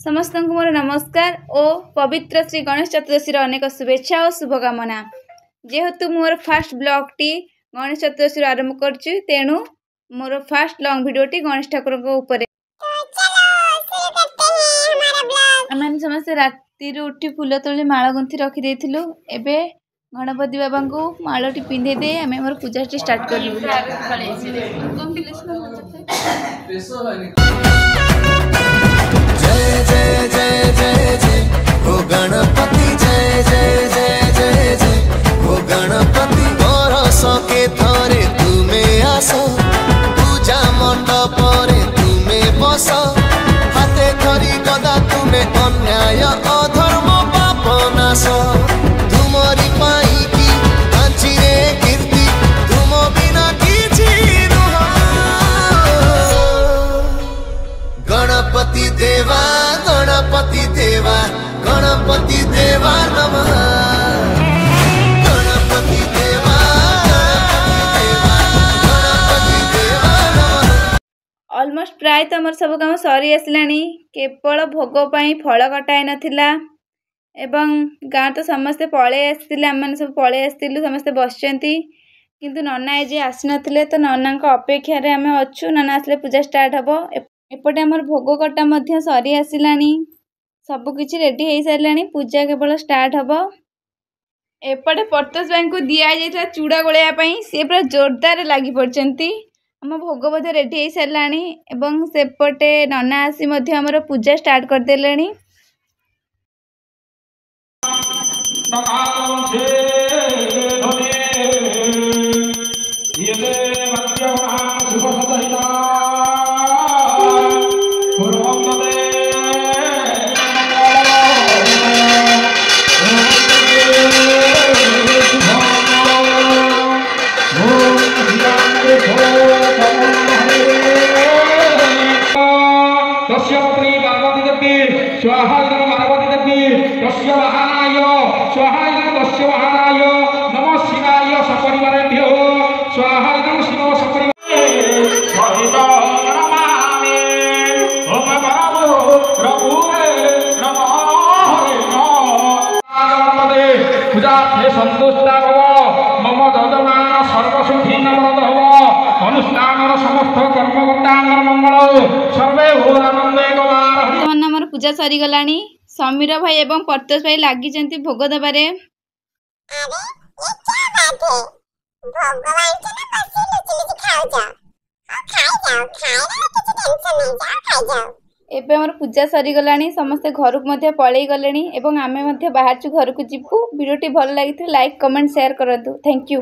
समस्त को मोर नमस्कार और पवित्र श्री गणेश चतुर्दशी अनेक शुभेच्छा और शुभकामना। जेहेतु मोर fast blog T Ganesh Chaturdashi आरंभ करुच्ची तेणु मोर फास्ट लॉन्ग वीडियोटी गणेश ठाकुर ऊपर आम समस्त राति उठी फूल तोली माला गुंथी रखी एबे गणपति बाबा को मालटी पिंधे दे आम मोर पूजा स्टार्ट कर जय जय जय जय जय हो गणपति जय जय जय जय जय हो गणपति मोर सके थरे तुमे आस पूजा मंडप रे तुमे बस हाथे धरी गदा तुमे अन्याय अधर्म पाप नाश तुमरी पाई की आंची रे कीर्ति तुम बिना किछि नुह गणपति देवा गणपति देवा गणपति देवा नमः गणपति देवा गणपति देवा नमः। ऑलमोस्ट प्राय तो आमर सब काम सरी आसलानी केवल भोग पाई फल कटाई नथिला एवं गाँ तो समस्ते पळे आसिले आम माने सब पळे आसिलु समस्ते बसचंती किंतु नना एजे आसी नथिले तो नना को अपेक्षा रे आमे अछु नना आसले पूजा स्टार्ट हबो। एपटे आमर भोग कटा मध्य सरी आसिलानी सब किछि रेडी हो सारानी पूजा केवल स्टार्ट हबो। एपटे परतोष भाई को दिया जाइता चूड़ा गोलैया पई से पूरा जोरदार लागि पड़चंती आम भोग मध्य रेडी हो सारानी एवं सेपटे नना आसी मध्य आमर पूजा स्टार्ट कर देलेनी। संतुष्टा भव मम जजमान सर्वसुखी नमरद भव अनुष्ठान समस्त कर्मकर्ता मंगल सर्वे भूरानंदे मन हमर पूजा सरी गलानी समीर भाई एवं परतोष भाई लागि जंती भोग दबारे। एबे हमर पूजा सरी गलानी समस्त घर को मध्य पळेई गलेनी एवं आमे मध्य बाहर छु घर को जिबू। वीडियोटी भल लागिथे लाइक कमेंट शेयर करंतु। Thank you.